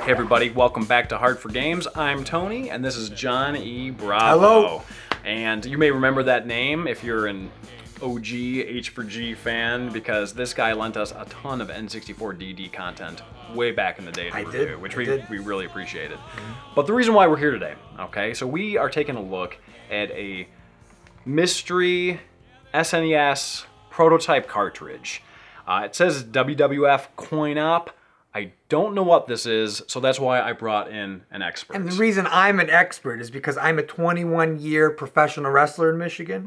Hey everybody, welcome back to H4G. I'm Tony, and this is John E. Bravo. Hello. And you may remember that name if you're an OG H4G fan, because this guy lent us a ton of N64 DD content way back in the day to review, which we really appreciated. But the reason why we're here today, okay, so we are taking a look at a mystery SNES prototype cartridge. It says WWF Coin Op. I don't know what this is, so that's why I brought in an expert. And the reason I'm an expert is because I'm a 21-year professional wrestler in Michigan,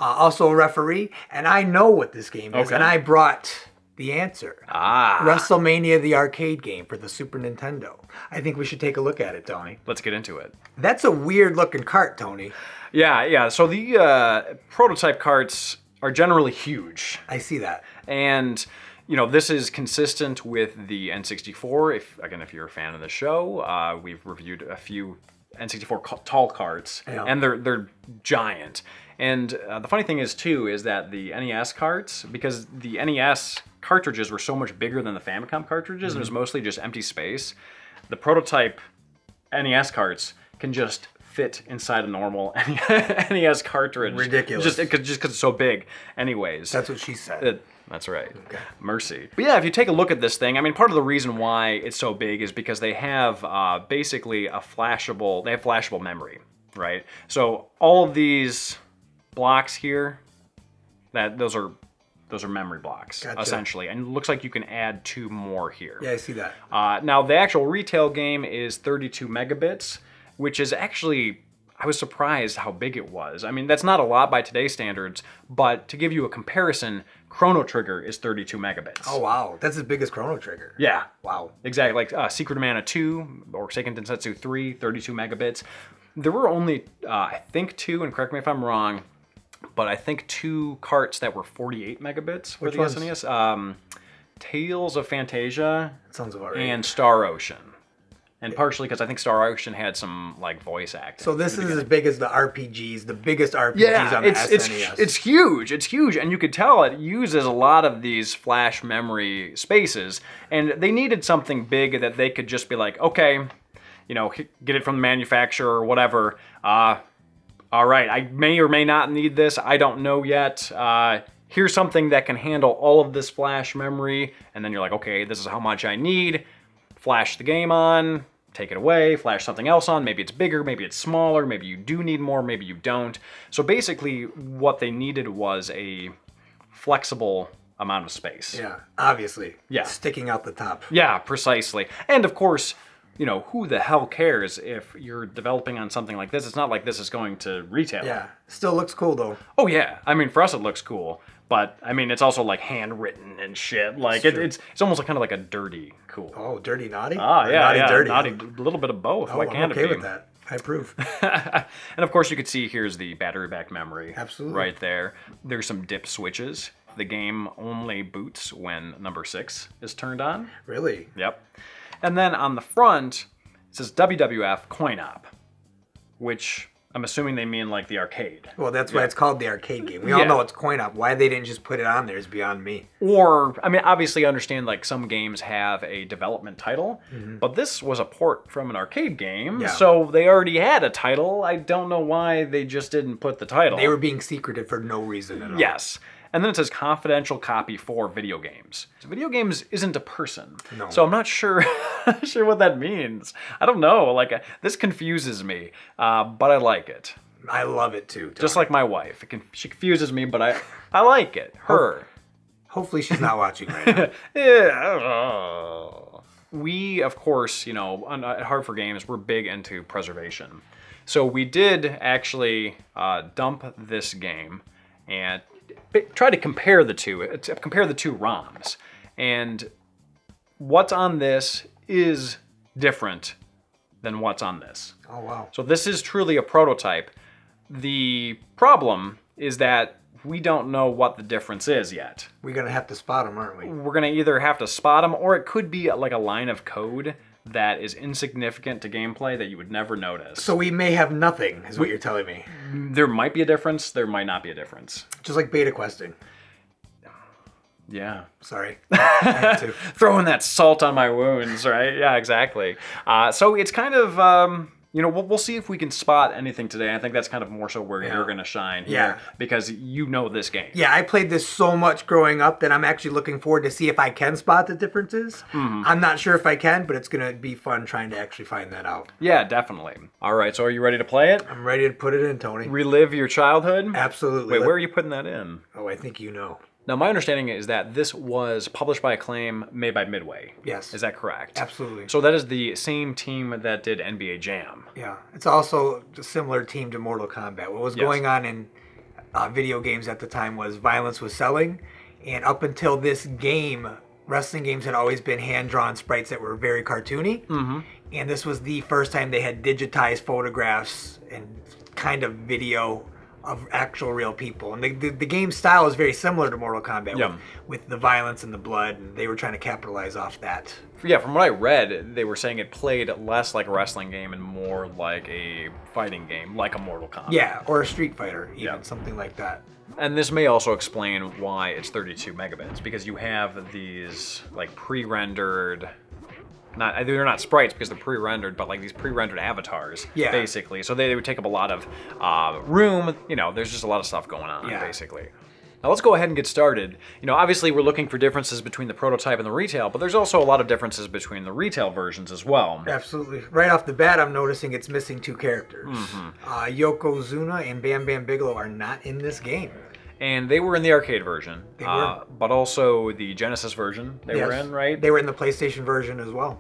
also a referee, and I know what this game is, and I brought the answer. WrestleMania, the arcade game for the Super Nintendo. I think we should take a look at it, Tony. Let's get into it. That's a weird-looking cart, Tony. Yeah, so the prototype carts are generally huge. I see that. And you know, this is consistent with the N64. If you're a fan of the show, we've reviewed a few N64 tall carts, and they're giant. And the funny thing is too is that the NES carts, because the NES cartridges were so much bigger than the Famicom cartridges, and it was mostly just empty space. The prototype NES carts can just fit inside a normal NES cartridge. Ridiculous. Just because it's so big. Anyways. That's what she said. That's right. Okay. Mercy. But yeah, if you take a look at this thing, I mean, part of the reason why it's so big is because they have basically flashable memory, right? So all of these blocks here, those are memory blocks, essentially. And it looks like you can add 2 more here. Yeah, I see that. Now, the actual retail game is 32 megabits, which is actually, I was surprised how big it was. I mean, that's not a lot by today's standards, but to give you a comparison, Chrono Trigger is 32 megabits. Oh, wow. That's as big as Chrono Trigger. Yeah. Wow. Exactly. Like Secret of Mana 2 or Seiken Densetsu 3, 32 megabits. There were only, I think 2, and correct me if I'm wrong, but I think 2 carts that were 48 megabits for the SNES. Tales of Fantasia. That sounds about right. And Star Ocean. And partially because I think Star Ocean had some like voice acting. So this is as big as the RPGs, the biggest RPGs on the SNES. It's huge. It's huge, and you could tell it uses a lot of these flash memory spaces. And they needed something big that they could just be like, okay, you know, get it from the manufacturer or whatever. All right, I may or may not need this. I don't know yet. Here's something that can handle all of this flash memory, and then you're like, okay, this is how much I need. Flash the game on. Take it away, flash something else on. Maybe it's bigger, maybe it's smaller, maybe you do need more, maybe you don't. So basically what they needed was a flexible amount of space. Yeah, obviously. Yeah. Sticking out the top. Yeah, precisely. And of course, you know, who the hell cares if you're developing on something like this? It's not like this is going to retail. Yeah, still looks cool though. Oh yeah, I mean, for us it looks cool. But, I mean, it's also, like, handwritten and shit. Like, it's almost like, kind of like a dirty cool. Oh, dirty naughty? Yeah, dirty. Naughty, a little bit of both. Oh, Why can't I'm okay it be? with that. I approve. And, of course, you could see here's the battery back memory. Absolutely. Right there. There's some dip switches. The game only boots when number 6 is turned on. Really? Yep. And then on the front, it says WWF Coin Op, which I'm assuming they mean like the arcade. Well, that's why it's called the arcade game. We all know it's Coin Op. Why they didn't just put it on there is beyond me. Or, I mean, obviously I understand like some games have a development title, but this was a port from an arcade game, so they already had a title. I don't know why they just didn't put the title. They were being secretive for no reason at all. Yes. And then it says confidential copy for video games. So video games isn't a person. No. So I'm not sure what that means. I don't know. Like, this confuses me, but I like it. I love it too, Tony. Just like my wife. She confuses me, but I like it. Her. Hopefully she's not watching right now. Yeah. We, of course, you know, at H4G, we're big into preservation. So we did actually dump this game and try to compare the two ROMs. And what's on this is different than what's on this. Oh, wow. So this is truly a prototype. The problem is that we don't know what the difference is yet. We're going to have to spot them, aren't we? We're going to either have to spot them, or it could be like a line of code that is insignificant to gameplay that you would never notice. So we may have nothing, is what you're telling me. There might be a difference, there might not be a difference. Just like beta questing. Yeah. Sorry. I had to. Throwing that salt on my wounds, right? Yeah, exactly. So it's kind of, we'll see if we can spot anything today. I think that's kind of more so where you're going to shine here because you know this game. Yeah, I played this so much growing up that I'm actually looking forward to see if I can spot the differences. I'm not sure if I can, but it's going to be fun trying to actually find that out. Yeah, definitely. All right, so are you ready to play it? I'm ready to put it in, Tony. Relive your childhood? Absolutely. Wait, where are you putting that in? Oh, I think you know. Now, my understanding is that this was published by Acclaim, made by Midway. Yes. Is that correct? Absolutely. So that is the same team that did NBA Jam. Yeah. It's also a similar team to Mortal Kombat. What was going on in video games at the time was violence was selling, and up until this game, wrestling games had always been hand-drawn sprites that were very cartoony, and this was the first time they had digitized photographs and kind of video of actual real people. And the game style is very similar to Mortal Kombat with the violence and the blood, and they were trying to capitalize off that. Yeah, from what I read, they were saying it played less like a wrestling game and more like a fighting game, like a Mortal Kombat. Yeah, or a Street Fighter, even, something like that. And this may also explain why it's 32 megabits, because you have these like pre-rendered... they're not sprites because they're pre-rendered, but like these pre-rendered avatars, basically. So they would take up a lot of room. There's just a lot of stuff going on, basically. Now let's go ahead and get started. Obviously we're looking for differences between the prototype and the retail, but there's also a lot of differences between the retail versions as well. Absolutely. Right off the bat, I'm noticing it's missing 2 characters. Yokozuna and Bam Bam Bigelow are not in this game. And they were in the arcade version, but also the Genesis version they were in, right? They were in the PlayStation version as well.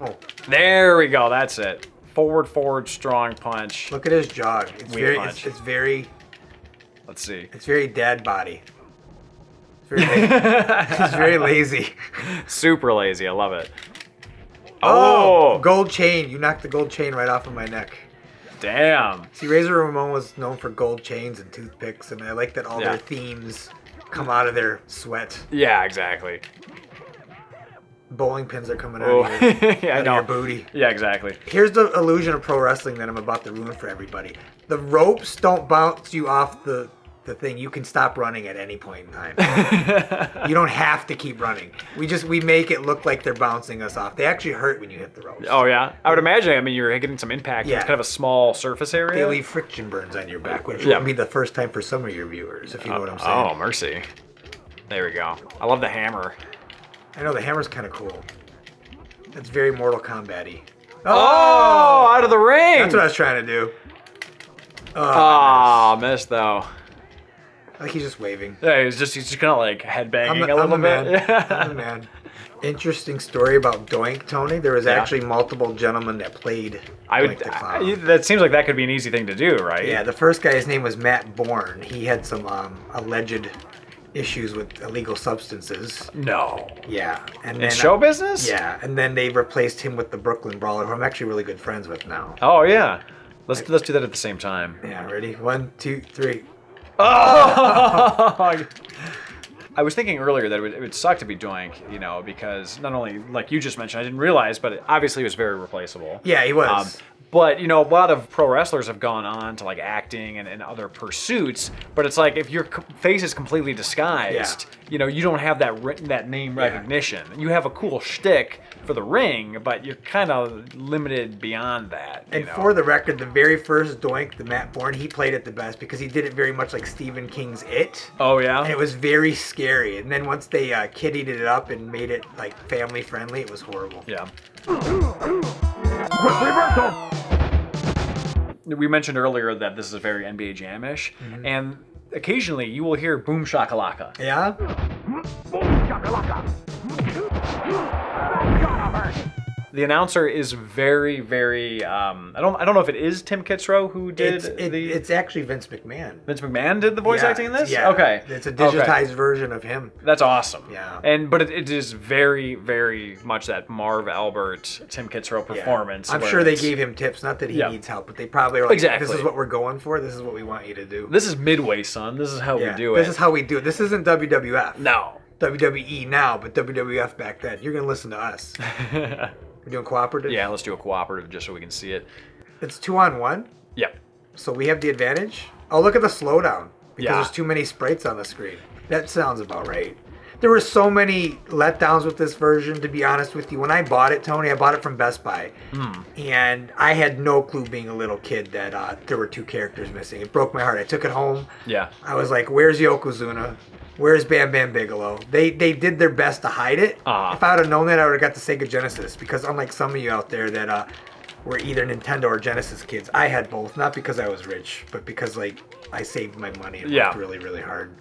Oh. There we go, that's it. Forward, strong punch. Look at his jaw. It's very... Let's see. It's very dad body. It's very lazy. Super lazy, I love it. Oh! Gold chain. You knocked the gold chain right off of my neck. Damn. See, Razor Ramon was known for gold chains and toothpicks, and I like that all their themes come out of their sweat. Yeah, exactly. Bowling pins are coming out of your booty. Yeah, exactly. Here's the illusion of pro wrestling that I'm about to ruin for everybody. The ropes don't bounce you off the thing. You can stop running at any point in time. You don't have to keep running. We make it look like they're bouncing us off. They actually hurt when you hit the ropes. Oh yeah, I would imagine. I mean, you're getting some impact. Yeah. It's kind of a small surface area. They leave friction burns on your back, which won't be the first time for some of your viewers, if you know what I'm saying. Oh mercy. There we go. I love the hammer. I know the hammer's kind of cool. It's very Mortal Kombat-y. Oh, out of the ring. That's what I was trying to do. Oh, missed though. Like he's just waving. Yeah, he's just kind of like headbanging a little bit. I'm the man. Interesting story about Doink, Tony. There was actually multiple gentlemen that played Doink the Clown. That seems like that could be an easy thing to do, right? Yeah, the first guy, his name was Matt Bourne. He had some alleged issues with illegal substances. No. Yeah. And in show business? Yeah, and then they replaced him with the Brooklyn Brawler, who I'm actually really good friends with now. Oh, yeah. Let's do that at the same time. Yeah, ready? 1, 2, 3. Oh! I was thinking earlier that it would suck to be Doink, because not only, like you just mentioned, I didn't realize, but obviously he was very replaceable. Yeah, he was. But, a lot of pro wrestlers have gone on to, like, acting and other pursuits. But it's like, if your face is completely disguised, you don't have that name recognition. You have a cool shtick for the ring, but you're kind of limited beyond that. And for the record, the very first Doink, the Matt Bourne, he played it the best because he did it very much like Stephen King's It. Oh, yeah? And it was very scary. And then once they kiddied it up and made it, like, family friendly, it was horrible. Yeah. We mentioned earlier that this is very NBA Jam-ish, and occasionally you will hear boom shakalaka. Yeah? Boom shakalaka. The announcer is very, very. I don't know if it is Tim Kitzrow who did It's actually Vince McMahon. Vince McMahon did the voice acting in this. Yeah. Okay. It's a digitized version of him. That's awesome. Yeah. But it is very, very much that Marv Albert, Tim Kitzrow performance. I'm sure they gave him tips. Not that he needs help, but they probably are like, exactly. This is what we're going for. This is what we want you to do. This is Midway, son. This is how we do it. This is how we do it. This isn't WWF. No. WWE now, but WWF back then. You're going to listen to us. We're doing cooperative? Yeah, let's do a cooperative just so we can see it. It's 2-on-1? Yep. So we have the advantage? Oh, look at the slowdown. Because there's too many sprites on the screen. That sounds about right. There were so many letdowns with this version, to be honest with you. When I bought it, Tony, I bought it from Best Buy. And I had no clue being a little kid that there were 2 characters missing. It broke my heart. I took it home. Yeah. I was like, where's Yokozuna? Where's Bam Bam Bigelow? They did their best to hide it. If I would have known that, I would have got the Sega Genesis. Because unlike some of you out there that were either Nintendo or Genesis kids, I had both. Not because I was rich, but because like I saved my money and worked really, really hard.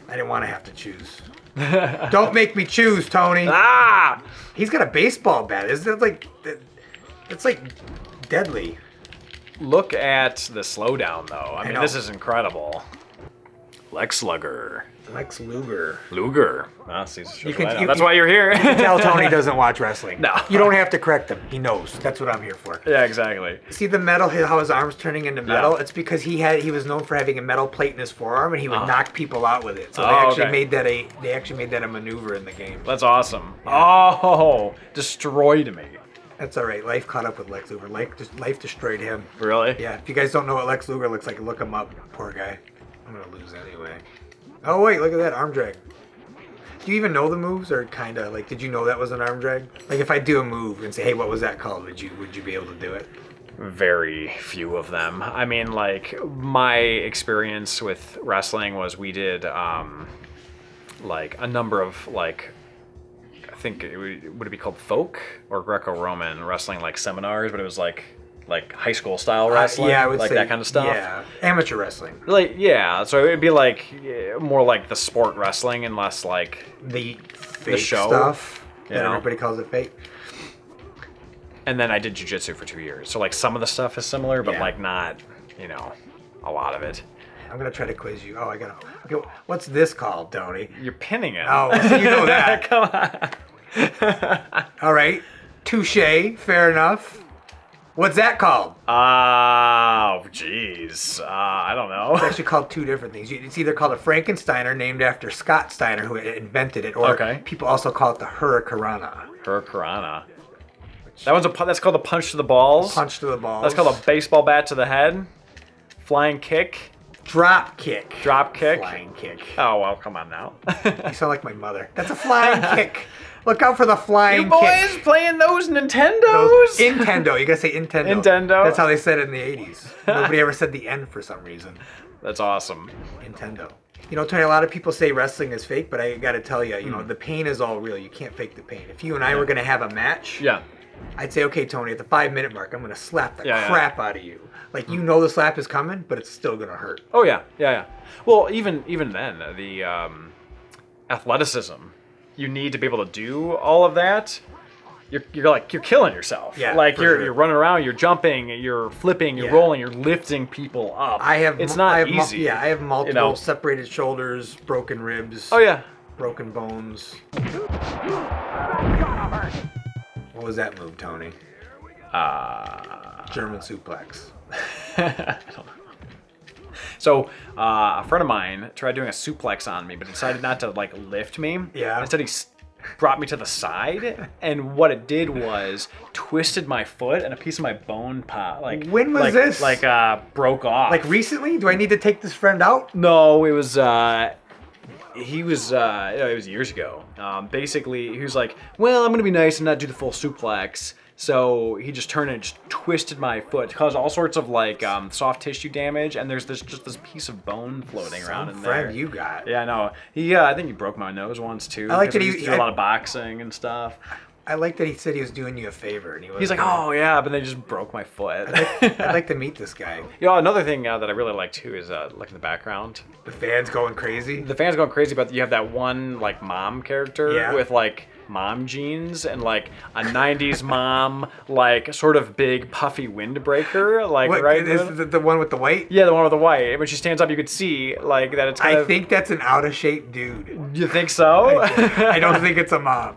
I didn't want to have to choose. Don't make me choose, Tony. He's got a baseball bat. Isn't it like it's like deadly? Look at the slowdown, though. I mean, this is incredible. Lex Luger. Lex Luger. Luger. That's That's why you're here. You can tell Tony doesn't watch wrestling. No. You don't have to correct him. He knows. That's what I'm here for. Yeah, exactly. See the metal, how his arm's turning into metal? Yeah. It's because he was known for having a metal plate in his forearm, and he would knock people out with it. So they actually made that a maneuver in the game. That's awesome. Yeah. Oh, destroyed me. That's all right. Life caught up with Lex Luger. Life destroyed him. Really? Yeah. If you guys don't know what Lex Luger looks like, look him up. Poor guy. I'm gonna lose anyway. Oh wait, look at that arm drag. Do you even know the moves, or kind of like? Did you know that was an arm drag? Like if I do a move and say, "Hey, what was that called?" Would you be able to do it? Very few of them. I mean, like my experience with wrestling was we did like a number of like. I think would it be called folk or Greco-Roman wrestling like seminars, but it was like high school style wrestling, I would like say, that kind of stuff. Yeah, amateur wrestling. Like so it would be like more like the sport wrestling and less like the show stuff. That everybody calls it fake. And then I did jiu-jitsu for 2 years, so like some of the stuff is similar, but like not a lot of it. I'm gonna try to quiz you. Oh, okay, what's this called, Tony? You're pinning it. Oh, so you know that. Come on. All right, touche. Fair enough. What's that called? Oh, jeez. I don't know. It's actually called 2 different things. It's either called a Frankensteiner, named after Scott Steiner, who invented it, or people also call it the Hurricanrana. Hurricanrana. That's called a punch to the balls. Punch to the balls. That's called a baseball bat to the head. Flying kick. Drop kick. Drop kick. Flying kick. Oh, well, come on now. You sound like my mother. That's a flying kick. Look out for the flying kick. You boys playing those Nintendos? Nintendo. You gotta say Nintendo. Nintendo. That's how they said it in the 80s. Nobody ever said the N for some reason. That's awesome. Nintendo. You know, Tony, a lot of people say wrestling is fake, but I gotta tell you, the pain is all real. You can't fake the pain. If you and I were gonna have a match, I'd say, okay, Tony, at the 5-minute mark, I'm gonna slap the crap out of you. Like, you know the slap is coming, but it's still gonna hurt. Oh yeah. Well, even then, the athleticism, you need to be able to do all of that. You're killing yourself. Yeah, like you're running around, you're jumping, you're flipping, you're rolling, you're lifting people up. It's not easy. I have multiple separated shoulders, broken ribs. Oh yeah. Broken bones. What was that move, Tony? German suplex. I don't know. So a friend of mine tried doing a suplex on me, but decided not to like lift me. Yeah. Instead, he brought me to the side, and what it did was twisted my foot, and a piece of my bone popped. Like when was this? Like broke off. Like recently? Do I need to take this friend out? No, it was. It was years ago. Basically, he was like, "Well, I'm gonna be nice and not do the full suplex." So he just turned and just twisted my foot, caused all sorts of like soft tissue damage, and there's just this piece of bone floating around in there. Friend you got. Yeah, I know. I think he broke my nose once too. I like that he used to do a lot of boxing and stuff. I like that he said he was doing you a favor, and he's like, "Oh yeah," but they just broke my foot. I'd like to meet this guy. Another thing that I really like too is look in the background. The fans going crazy. The fans going crazy, but you have that one like mom character with like mom jeans and like a 90s mom, like sort of big puffy windbreaker, like right. Is the one with the white? Yeah, the one with the white. When she stands up, you could see like that. It's. I think that's an out of shape dude. You think so? I don't think it's a mom.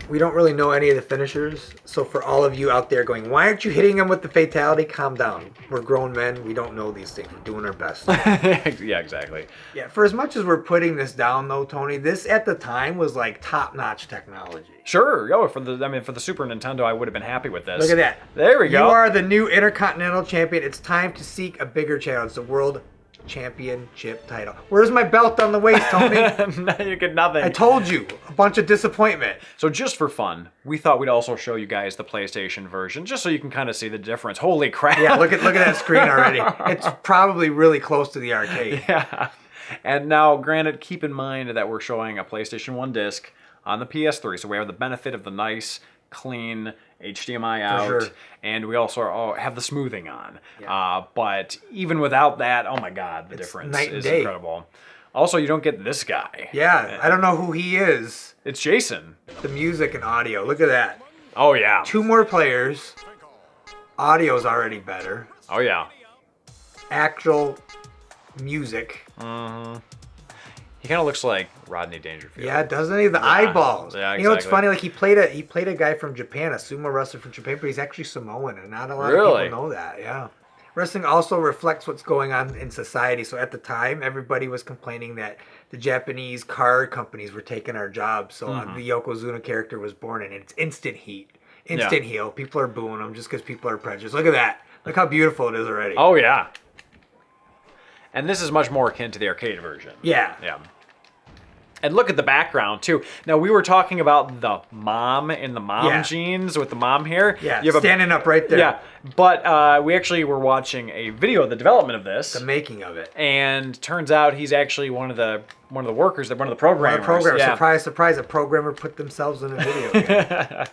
We don't really know any of the finishers, so for all of you out there going, why aren't you hitting him with the fatality? Calm down. We're grown men. We don't know these things. We're doing our best. Yeah, exactly. Yeah, for as much as we're putting this down, though, Tony, this at the time was like top-notch technology. Sure. For the Super Nintendo, I would have been happy with this. Look at that. There we go. You are the new Intercontinental Champion. It's time to seek a bigger challenge. The World Championship title. Where's my belt on the waist, Tony? No, you get nothing. I told you, a bunch of disappointment. So just for fun, we thought we'd also show you guys the PlayStation version, just so you can kind of see the difference. Holy crap. Yeah, look at that screen already. It's probably really close to the arcade. Yeah. And now, granted, keep in mind that we're showing a PlayStation 1 disc on the PS3, so we have the benefit of the nice, clean HDMI out, sure. and we also have the smoothing on. Yeah. But even without that, oh my god, the difference night and is day. incredible. Also, you don't get this guy. Yeah, I don't know who he is. It's Jason. The music and audio, look at that. Oh yeah. 2 more players. Audio's already better. Oh yeah. Actual music. Mm-hmm. He kind of looks like Rodney Dangerfield. Yeah, doesn't he? The eyeballs. Yeah, exactly. You know what's funny? Like he played a guy from Japan, a sumo wrestler from Japan, but he's actually Samoan, and not a lot of people know that. Yeah. Wrestling also reflects what's going on in society. So at the time, everybody was complaining that the Japanese car companies were taking our jobs. So the Yokozuna character was born, and it's instant heat, instant heel. People are booing him just because people are prejudiced. Look at that. Look how beautiful it is already. Oh yeah. And this is much more akin to the arcade version. Yeah. Yeah. And look at the background, too. Now, we were talking about the mom in the mom jeans with the mom hair. Yeah, standing up right there. Yeah, but we actually were watching a video of the development of this. The making of it. And turns out he's actually one of the workers, one of the programmers. Yeah. Surprise, surprise, a programmer put themselves in a video game.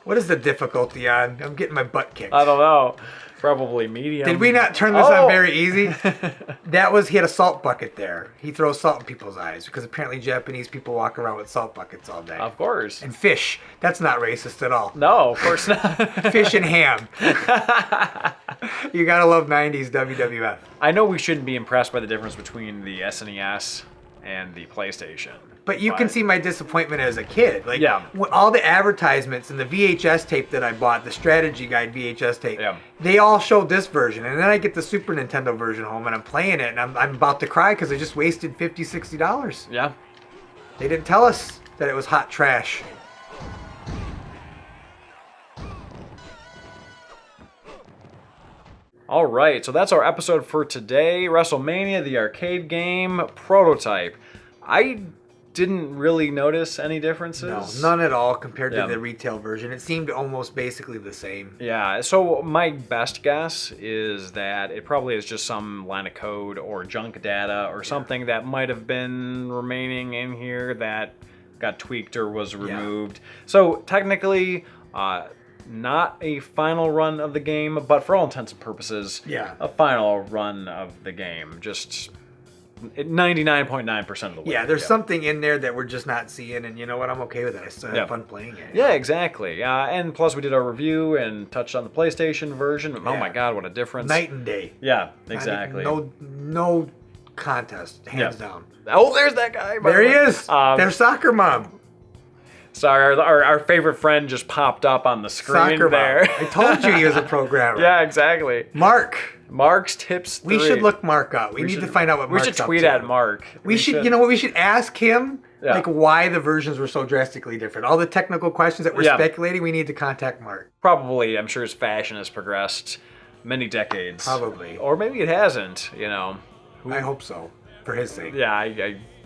What is the difficulty on? I'm getting my butt kicked. I don't know. Probably medium. Did we not turn this on very easy? He had a salt bucket there. He throws salt in people's eyes because apparently Japanese people walk around with salt buckets all day. Of course. And fish. That's not racist at all. No, of course not. Fish and ham. You gotta love 90s WWF. I know we shouldn't be impressed by the difference between the SNES and the PlayStation. But you can see my disappointment as a kid. Like, all the advertisements and the VHS tape that I bought, the strategy guide VHS tape, they all showed this version. And then I get the Super Nintendo version home and I'm playing it and I'm about to cry because I just wasted $50, $60. Yeah. They didn't tell us that it was hot trash. All right, so that's our episode for today. WrestleMania, the arcade game prototype. I didn't really notice any differences. No, none at all compared to the retail version. It seemed almost basically the same. Yeah, so my best guess is that it probably is just some line of code or junk data or something that might have been remaining in here that got tweaked or was removed. So technically, not a final run of the game, but for all intents and purposes, a final run of the game. Just 99.9% of the way. Yeah, there's something in there that we're just not seeing, and you know what? I'm okay with it. I still have fun playing it. Yeah, exactly. And plus, we did our review and touched on the PlayStation version. Oh my God, what a difference! Night and day. Yeah, exactly. No contest, hands down. Oh, there's that guy. There he is. There's Soccer Mom. Sorry, our favorite friend just popped up on the screen Soccer there. Mom. I told you he was a programmer. Yeah, exactly. Mark's Tips 3. We should look Mark up. We need to find out what Mark's up to. We should tweet at Mark. We should, you know what, we should ask him like why the versions were so drastically different. All the technical questions that we're speculating, we need to contact Mark. Probably, I'm sure his fashion has progressed many decades. Probably. Or maybe it hasn't, you know. I hope so, for his sake. Yeah,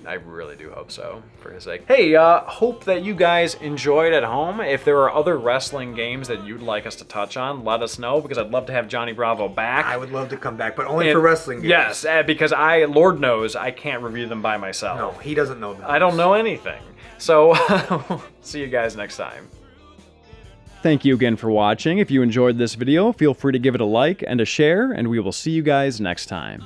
I really do hope so, for his sake. Hey, hope that you guys enjoyed at home. If there are other wrestling games that you'd like us to touch on, let us know, because I'd love to have Johnny Bravo back. I would love to come back, but only for wrestling games. Yes, because Lord knows, I can't review them by myself. No, he doesn't know them. I don't know anything. So, see you guys next time. Thank you again for watching. If you enjoyed this video, feel free to give it a like and a share, and we will see you guys next time.